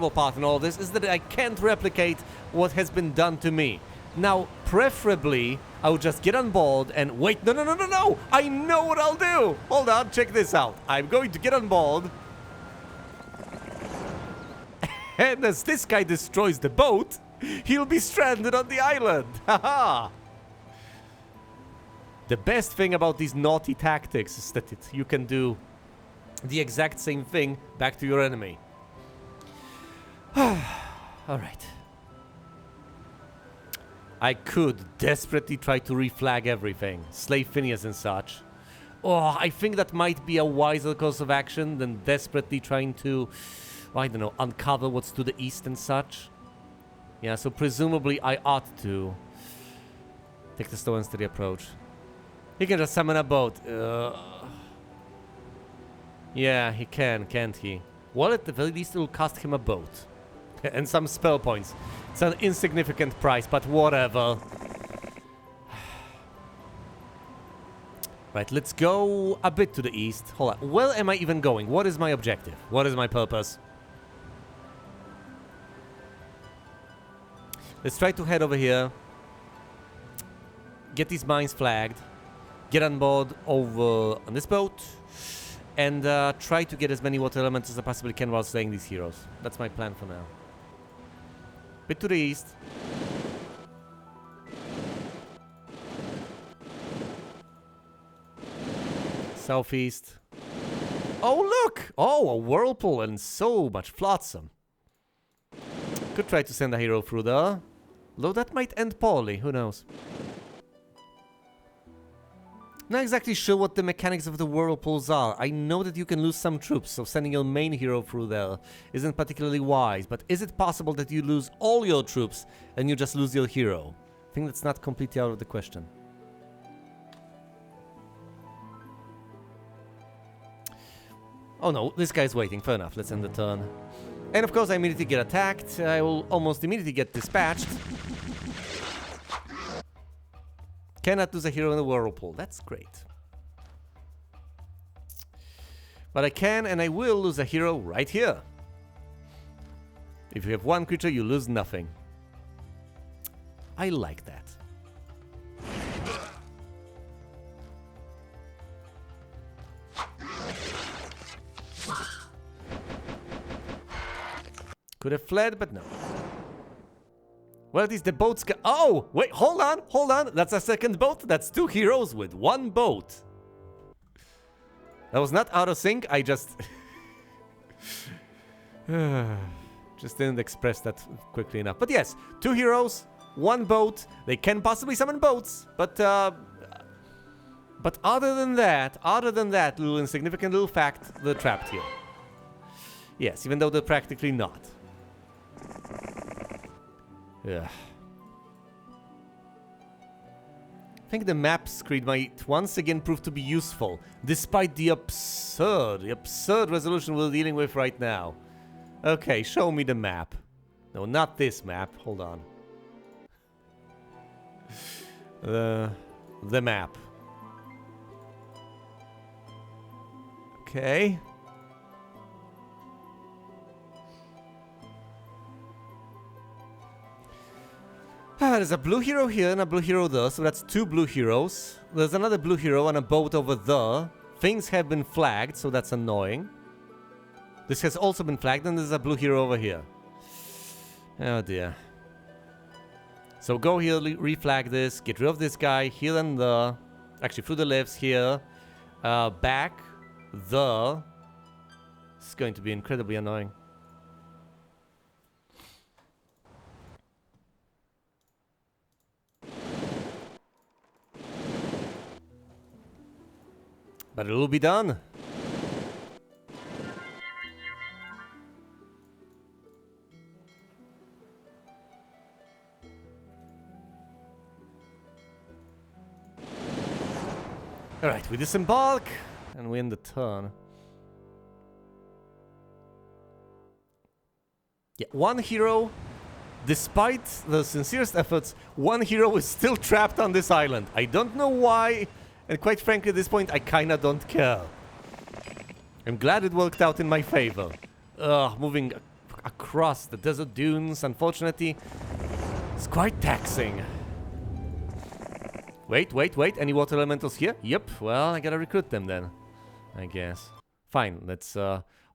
part in all this is that I can't replicate what has been done to me. Now, preferably, I would just get on board and wait. No! I know what I'll do! Hold on, check this out. I'm going to get on board. And as this guy destroys the boat, he'll be stranded on the island. Haha! The best thing about these naughty tactics is that you can do the exact same thing back to your enemy. Alright. I could desperately try to reflag everything. Slay Phineas and such. Oh, I think that might be a wiser course of action than desperately trying to, I don't know, uncover what's to the east and such. Yeah, so presumably I ought to take the slow and steady approach. He can just summon a boat. Yeah, he can, can't he? Well, at the very least it will cost him a boat. And some spell points. It's an insignificant price, but whatever. Right, let's go a bit to the east. Hold on. Where am I even going? What is my objective? What is my purpose? Let's try to head over here. Get these mines flagged. Get on board over on this boat. And try to get as many water elements as I possibly can while slaying these heroes. That's my plan for now. Bit to the east. Southeast. Oh, look! Oh, a whirlpool and so much flotsam. Could try to send a hero through there. Though that might end poorly, who knows. Not exactly sure what the mechanics of the whirlpools are. I know that you can lose some troops, so sending your main hero through there isn't particularly wise. But is it possible that you lose all your troops and you just lose your hero? I think that's not completely out of the question. Oh no, this guy's waiting. Fair enough, let's end the turn. And of course I immediately get attacked. I will almost immediately get dispatched. Cannot lose a hero in the whirlpool. That's great. But I can and I will lose a hero right here. If you have one creature, you lose nothing. I like that. Could have fled, but no. Well, at least the boats can... Oh! Wait, hold on, hold on. That's a second boat. That's two heroes with one boat. That was not out of sync. I just... just didn't express that quickly enough. But yes, two heroes, one boat. They can possibly summon boats, but other than that, little insignificant little fact, they're trapped here. Yes, even though they're practically not. Yeah. I think the map screen might once again prove to be useful, despite the absurd resolution we're dealing with right now. Okay, show me the map. No, not this map. Hold on. The map. Okay. There's a blue hero here and a blue hero there, so that's 2 blue heroes. There's another blue hero on a boat over there. Things have been flagged, so that's annoying. This has also been flagged, and there's a blue hero over here. Oh dear. So go here, reflag this, get rid of this guy, here and there. Actually, through the lifts here. Back, there. It's going to be incredibly annoying. But it'll be done. Alright, we disembark and we end the turn. Yeah, one hero, despite the sincerest efforts, one hero is still trapped on this island. I don't know why. And quite frankly, at this point, I kinda don't care. I'm glad it worked out in my favor. Moving across the desert dunes, unfortunately, it's quite taxing. Wait. Any water elementals here? Yep, well, I gotta recruit them then, I guess. Fine, let's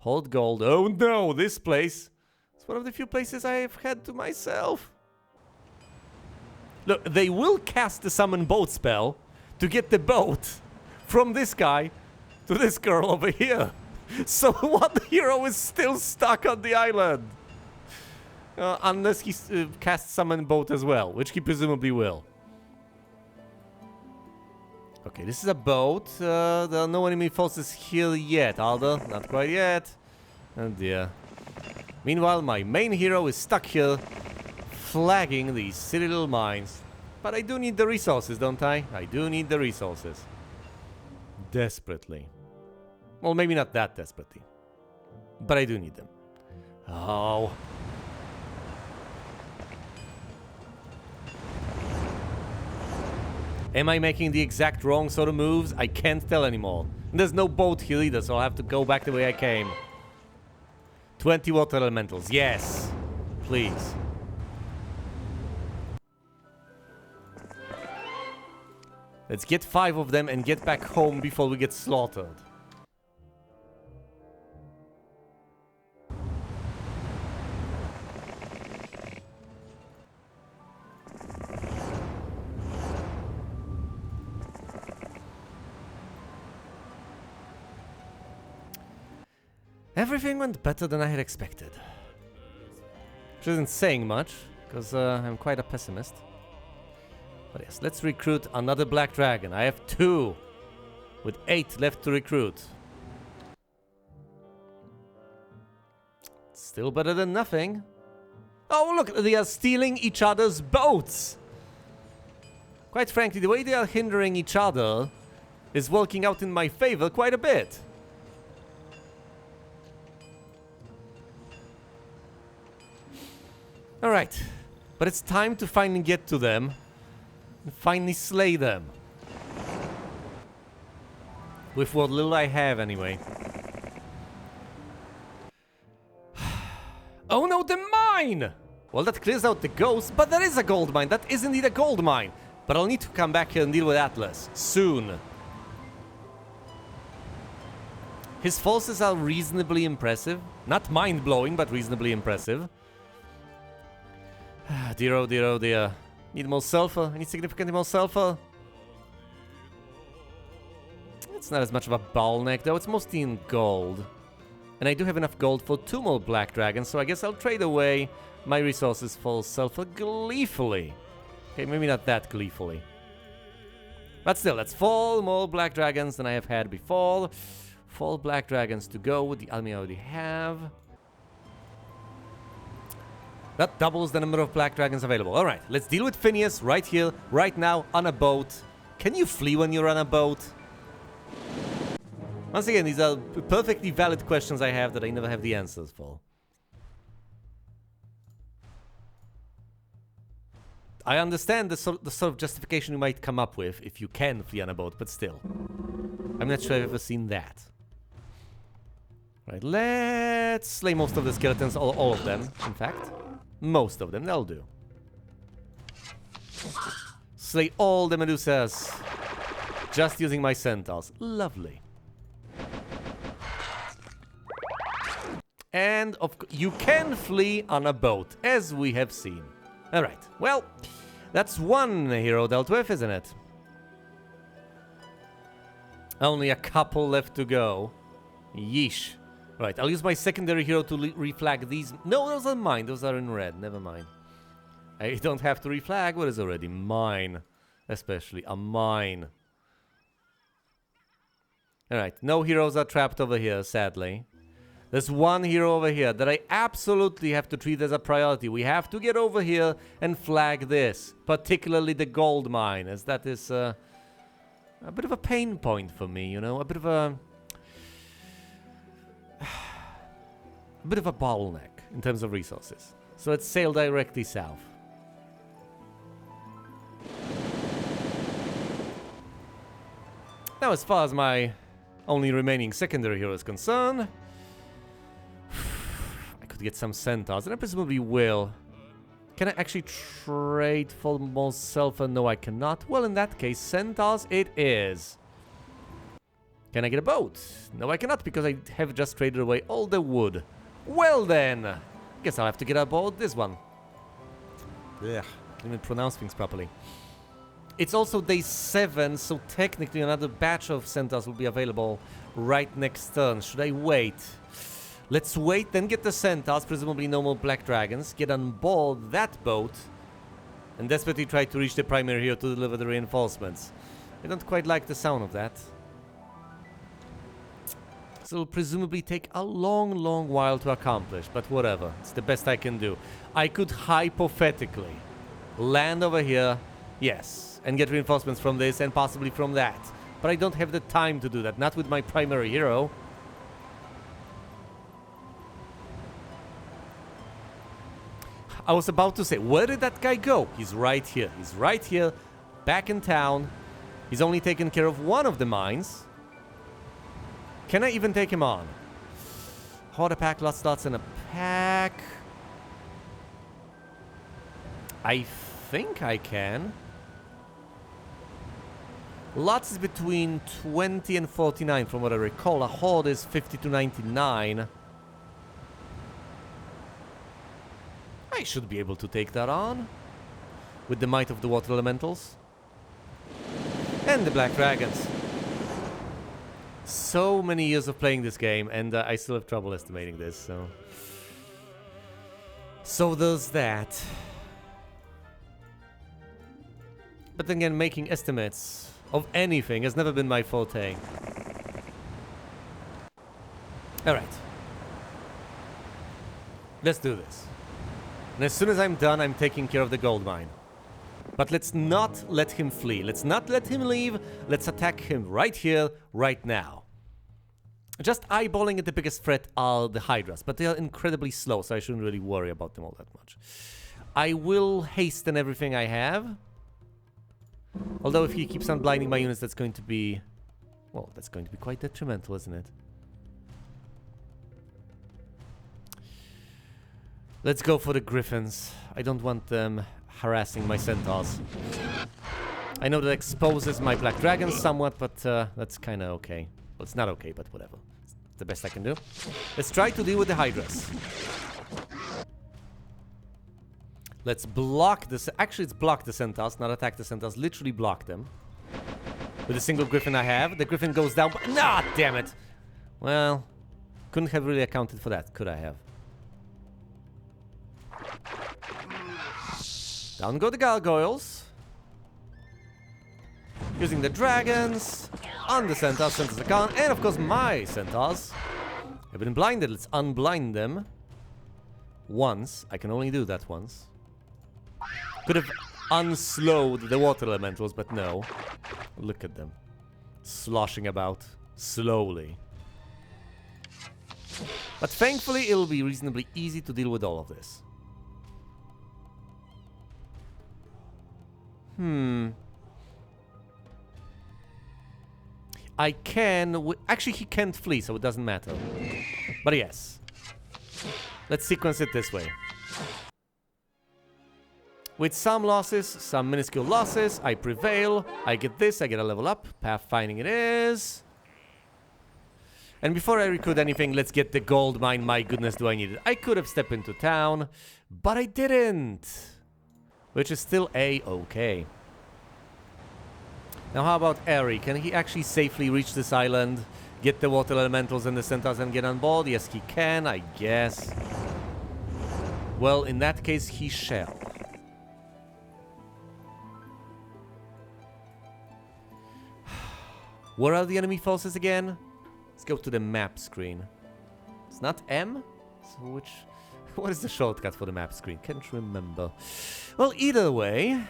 hold gold. Oh no, this place. It's one of the few places I've had to myself. Look, they will cast the summon boat spell to get the boat from this guy to this girl over here. So one hero is still stuck on the island. Unless he casts summon boat as well, which he presumably will. Okay, this is a boat. There are no enemy forces here yet, are there? Not quite yet. Oh dear. Meanwhile, my main hero is stuck here, flagging these silly little mines. But I do need the resources, don't I? I do need the resources. Desperately. Well, maybe not that desperately. But I do need them. Oh. Am I making the exact wrong sort of moves? I can't tell anymore. And there's no boat here either, so I'll have to go back the way I came. 20 water elementals. Yes. Please. Let's get 5 of them and get back home before we get slaughtered. Everything went better than I had expected. Which isn't saying much, because I'm quite a pessimist. But yes, let's recruit another black dragon. I have 2, with 8 left to recruit. Still better than nothing. Oh, look, they are stealing each other's boats. Quite frankly, the way they are hindering each other is working out in my favor quite a bit. Alright, but it's time to finally get to them. And finally slay them. With what little I have, anyway. Oh no, the mine! Well, that clears out the ghost, but there is a gold mine. That is indeed a gold mine. But I'll need to come back here and deal with Atlas. Soon. His forces are reasonably impressive. Not mind-blowing, but reasonably impressive. Dear, oh dear, oh dear. Need more sulfur. I need significantly more sulfur. It's not as much of a bottleneck, though. It's mostly in gold. And I do have enough gold for 2 more black dragons, so I guess I'll trade away my resources for sulfur gleefully. Okay, maybe not that gleefully. But still, that's 4 more black dragons than I have had before. 4 black dragons to go with the army I already have. That doubles the number of black dragons available. Alright, let's deal with Phineas right here, right now, on a boat. Can you flee when you're on a boat? Once again, these are perfectly valid questions I have that I never have the answers for. I understand the sort of justification you might come up with if you can flee on a boat, but still. I'm not sure I've ever seen that. Right, let's slay most of the skeletons, all of them, in fact. Most of them, that'll do. Slay all the Medusas. Just using my centaurs. Lovely. And you can flee on a boat, as we have seen. Alright, well, that's 1 hero dealt with, isn't it? Only a couple left to go. Yeesh. Right, I'll use my secondary hero to reflag these. No, those are mine. Those are in red. Never mind. I don't have to reflag what is already mine. Especially a mine. Alright, no heroes are trapped over here, sadly. There's 1 hero over here that I absolutely have to treat as a priority. We have to get over here and flag this. Particularly the gold mine, as that is a bit of a pain point for me, you know? A bit of a bottleneck in terms of resources. So let's sail directly south. Now, as far as my only remaining secondary hero is concerned, I could get some centaurs, and I presumably will. Can I actually trade for more sulfur? No, I cannot. Well, in that case, centaurs it is. Can I get a boat? No, I cannot, because I have just traded away all the wood. Well then, guess I'll have to get aboard this one. Ugh, can't even pronounce things properly. It's also day 7, so technically another batch of centaurs will be available right next turn. Should I wait? Let's wait, then get the centaurs, presumably no more black dragons, get on board that boat, and desperately try to reach the primary hero to deliver the reinforcements. I don't quite like the sound of that. So it'll presumably take a long while to accomplish, but whatever. It's the best I can do. I could hypothetically land over here, yes, and get reinforcements from this and possibly from that. But I don't have the time to do that, not with my primary hero. I was about to say, where did that guy go? He's right here. He's right here, back in town. He's only taken care of 1 of the mines. Can I even take him on? Horde pack, lots slots in a pack. I think I can. Lots is between 20 and 49 from what I recall. A horde is 50 to 99. I should be able to take that on. With the might of the water elementals. And the black dragons. So many years of playing this game, and I still have trouble estimating this, so there's that. But then again, making estimates of anything has never been my forte. Alright. Let's do this. And as soon as I'm done, I'm taking care of the gold mine. But let's not let him flee. Let's not let him leave. Let's attack him right here, right now. Just eyeballing at the biggest threat are the Hydras, but they are incredibly slow, so I shouldn't really worry about them all that much. I will hasten everything I have. Although if he keeps on blinding my units, that's going to be... well, that's going to be quite detrimental, isn't it? Let's go for the Griffins. I don't want them harassing my centaurs. I know that exposes my black dragons somewhat, but that's kind of okay. Well, it's not okay, but whatever. It's the best I can do. Let's try to deal with the Hydras. Let's block this. Actually, it's block the centaurs, not attack the centaurs. Literally block them. With a single Griffin I have. The Griffin goes down. Nah, damn it. Well, couldn't have really accounted for that, could I have? Down go the gargoyles. Using the dragons on the centaurs, centaurs are gone, and of course my centaurs have been blinded. Let's unblind them. Once. I can only do that once. Could have unslowed the water elementals, but no. Look at them. Sloshing about slowly. But thankfully, it'll be reasonably easy to deal with all of this. I can... Actually, he can't flee, so it doesn't matter. But yes. Let's sequence it this way. With some losses, some minuscule losses, I prevail. I get this, I get a level up. Pathfinding it is. And before I recruit anything, let's get the gold mine. My goodness, do I need it. I could have stepped into town, but I didn't. Which is still A-okay. Now how about Eri? Can he actually safely reach this island, get the water elementals and the centaurs and get on board? Yes, he can, I guess. Well, in that case, he shall. Where are the enemy forces again? Let's go to the map screen. It's not M? So which... What is the shortcut for the map screen? Can't remember. Well, either way...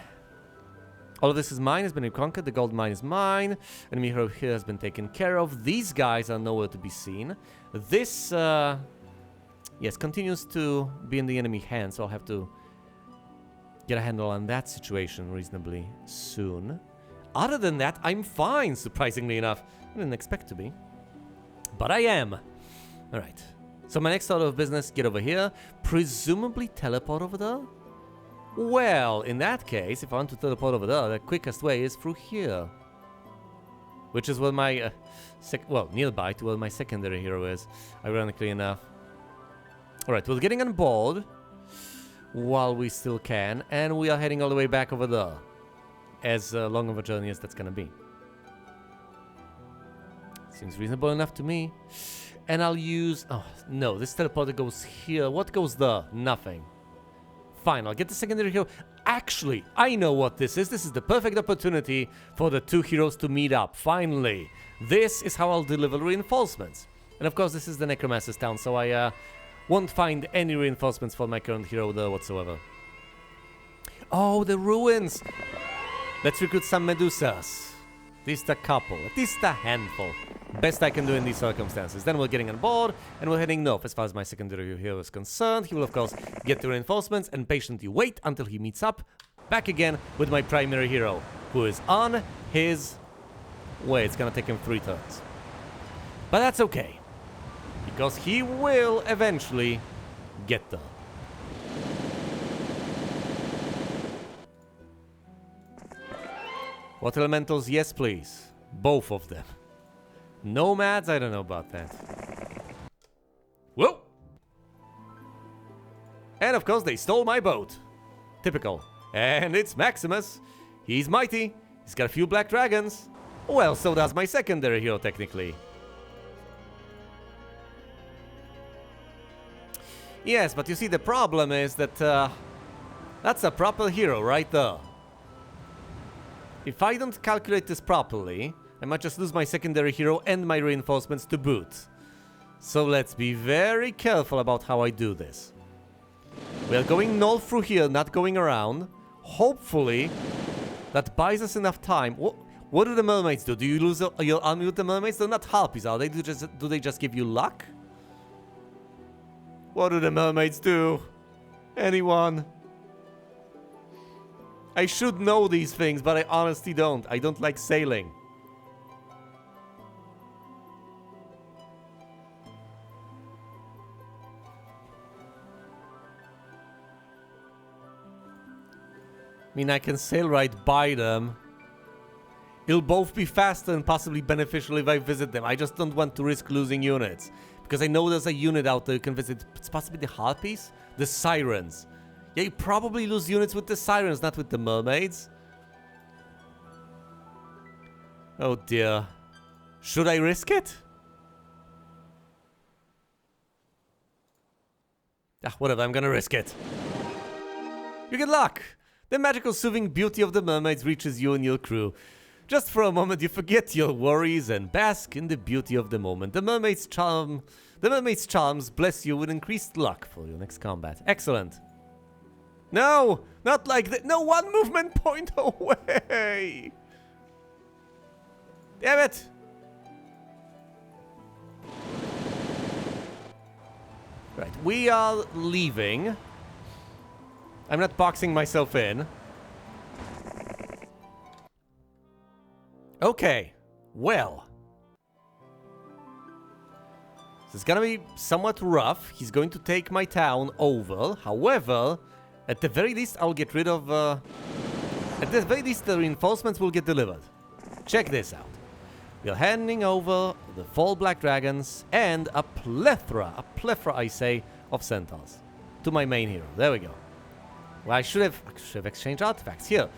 All of this is mine, has been reconquered. The gold mine is mine. Enemy hero here has been taken care of. These guys are nowhere to be seen. This, yes, continues to be in the enemy hands, so I'll have to get a handle on that situation reasonably soon. Other than that, I'm fine, surprisingly enough. I didn't expect to be. But I am. Alright. So my next order of business, get over here. Presumably teleport over there? Well, in that case, if I want to teleport over there, the quickest way is through here. Which is where my, well, nearby to where my secondary hero is, ironically enough. Alright, we're getting on board while we still can, and we are heading all the way back over there. As long of a journey as that's gonna be. Seems reasonable enough to me. And I'll use... Oh, no, this teleporter goes here. What goes there? Nothing. Fine, I'll get the secondary hero. Actually, I know what this is. This is the perfect opportunity for the two heroes to meet up. Finally. This is how I'll deliver reinforcements. And of course, this is the Necromancer's town, so I won't find any reinforcements for my current hero there whatsoever. Oh, the ruins! Let's recruit some Medusas. At least a couple. At least a handful. Best I can do in these circumstances. Then we're getting on board, and we're heading north as far as my secondary hero is concerned. He will, of course, get the reinforcements and patiently wait until he meets up back again with my primary hero, who is on his way. It's gonna take him 3 turns. But that's okay, because he will eventually get there. Water elementals, yes please. Both of them. Nomads, I don't know about that. Whoa! And of course they stole my boat. Typical. And it's Maximus. He's mighty. He's got a few black dragons. Well, so does my secondary hero technically. Yes, but you see the problem is that that's a proper hero right there. If I don't calculate this properly, I might just lose my secondary hero and my reinforcements to boot. So let's be very careful about how I do this. We are going north through here, not going around. Hopefully, that buys us enough time. What do the mermaids do? Do you lose your army with the mermaids? They're not harpies, are they? Do they just give you luck? What do the mermaids do? Anyone? I should know these things, but I honestly don't. I don't like sailing. I mean, I can sail right by them. It'll both be faster and possibly beneficial if I visit them. I just don't want to risk losing units. Because I know there's a unit out there you can visit. It's possibly the harpies? The sirens. Yeah, you probably lose units with the sirens, not with the mermaids. Oh dear. Should I risk it? Ah, whatever, I'm gonna risk it. You get luck! The magical soothing beauty of the mermaids reaches you and your crew. Just for a moment, you forget your worries and bask in the beauty of the moment. The mermaid's charms bless you with increased luck for your next combat. Excellent. No, not like that. No, one movement point away. Damn it. Right, we are leaving. I'm not boxing myself in. Okay, well. This is gonna be somewhat rough. He's going to take my town over. However, at the very least, I'll get rid of... at the very least, the reinforcements will get delivered. Check this out. We're handing over the 4 black dragons and a plethora, I say, of centaurs to my main hero. There we go. Well, I should have exchanged artifacts. Here,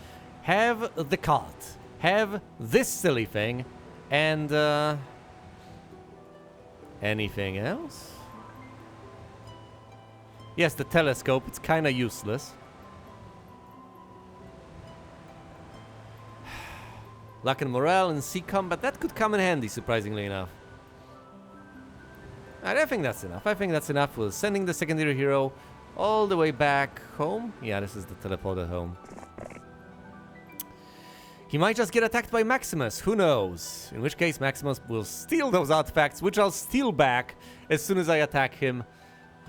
have the cart, have this silly thing, and anything else? Yes, the telescope. It's kind of useless. Luck and morale and sea combat, that could come in handy, surprisingly enough. I think that's enough. I think that's enough. We're sending the secondary hero all the way back home. Yeah, this is the teleporter home. He might just get attacked by Maximus. Who knows? In which case, Maximus will steal those artifacts, which I'll steal back as soon as I attack him.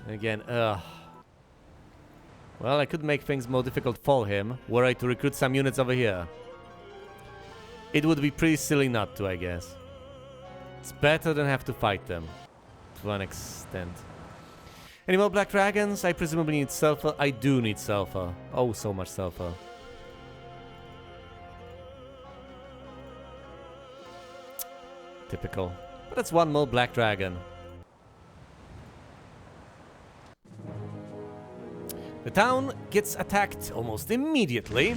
Again, ugh. Well, I could make things more difficult for him were I to recruit some units over here. It would be pretty silly not to, I guess. It's better than have to fight them. To an extent. Any more black dragons? I presumably need sulfur. I do need sulfur. Oh, so much sulfur. Typical. But that's one more black dragon. The town gets attacked almost immediately.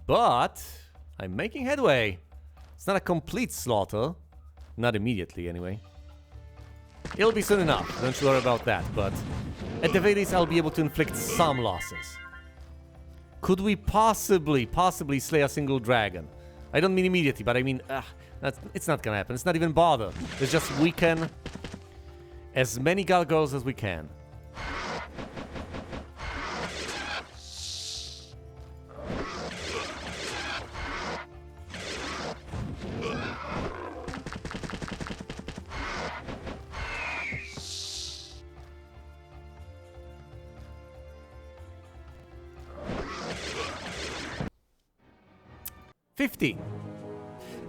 But I'm making headway. It's not a complete slaughter. Not immediately, anyway. It'll be soon enough. Don't you worry about that. But at the very least, I'll be able to inflict some losses. Could we possibly slay a single dragon? I don't mean immediately, but I mean, it's not gonna happen. It's not even bother. It's just weaken as many gargoyles as we can.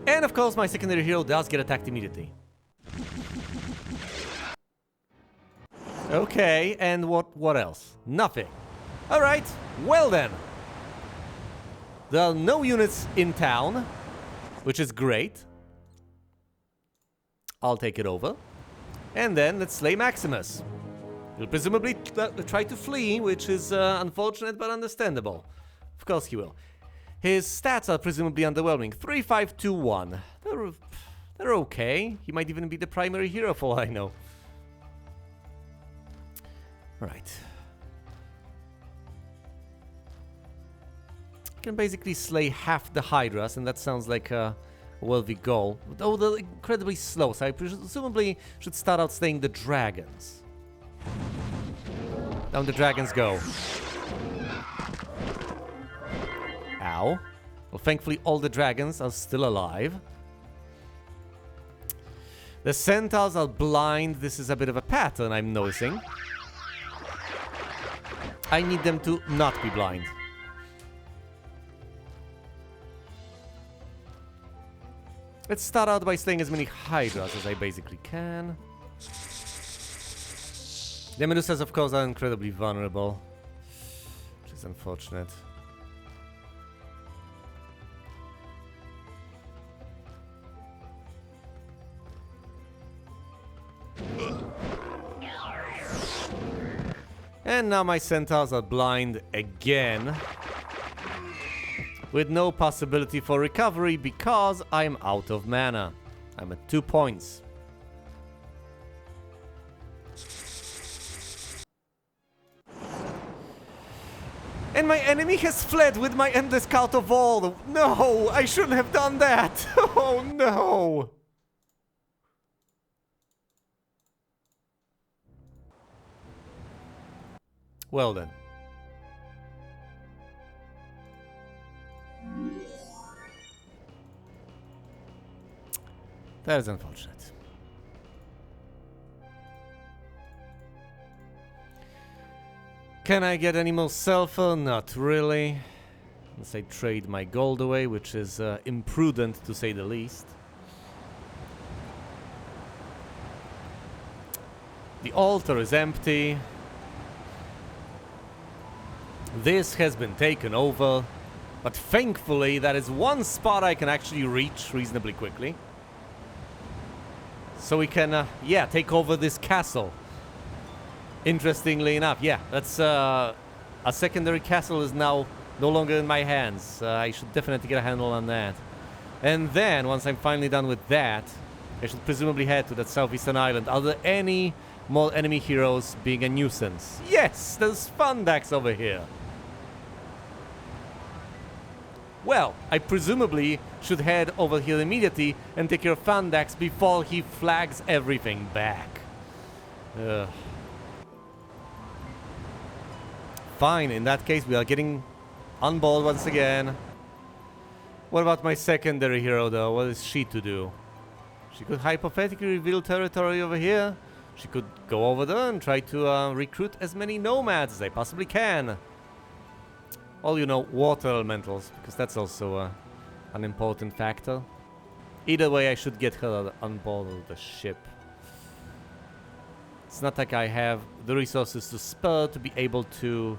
And of course, my secondary hero does get attacked immediately. Okay, and what else? Nothing. Alright, well then. There are no units in town, which is great. I'll take it over. And then let's slay Maximus. He'll presumably try to flee, which is unfortunate but understandable. Of course he will. His stats are presumably underwhelming. 3, 5, 2, 1. They're okay. He might even be the primary hero for all I know. Right. I can basically slay half the Hydras, and that sounds like a worthy goal. Though they're incredibly slow, so I presumably should start out slaying the dragons. Down the dragons go. Ow. Well, thankfully all the dragons are still alive. The centaurs are blind. This is a bit of a pattern I'm noticing. I need them to not be blind. Let's start out by slaying as many Hydras as I basically can. The Medusas, of course, are incredibly vulnerable, which is unfortunate. And now my centaurs are blind again, with no possibility for recovery because I'm out of mana. I'm at 2 points. And my enemy has fled with my endless cart of all. No, I shouldn't have done that. Oh no. Well then. That is unfortunate. Can I get any more sulfur? Not really. Unless I trade my gold away, which is imprudent to say the least. The altar is empty. This has been taken over. But thankfully, that is one spot I can actually reach reasonably quickly. So we can, yeah, take over this castle. Interestingly enough, yeah, that's a secondary castle is now no longer in my hands. I should definitely get a handle on that. And then, once I'm finally done with that, I should presumably head to that southeastern island. Are there any more enemy heroes being a nuisance? Yes, there's Fundax over here. Well, I presumably should head over here immediately and take care of Fundax before he flags everything back. Fine, in that case we are getting on board once again. What about my secondary hero though? What is she to do? She could hypothetically reveal territory over here. She could go over there and try to recruit as many nomads as I possibly can. Well, you know, water elementals, because that's also an important factor. Either way, I should get her on board of the ship. It's not like I have the resources to spare to be able to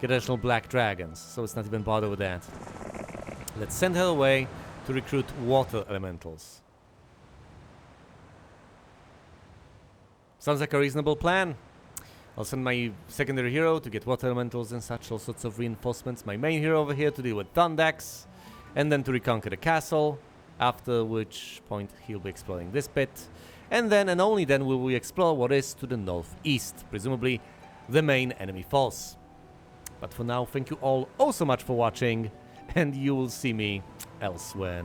get additional black dragons, so let's not even bother with that. Let's send her away to recruit water elementals. Sounds like a reasonable plan. I'll send my secondary hero to get water elementals and such, all sorts of reinforcements. My main hero over here to deal with Thundax, and then to reconquer the castle, after which point he'll be exploring this bit. And then, and only then, will we explore what is to the northeast, presumably the main enemy force. But for now, thank you all oh so much for watching, and you will see me elsewhere.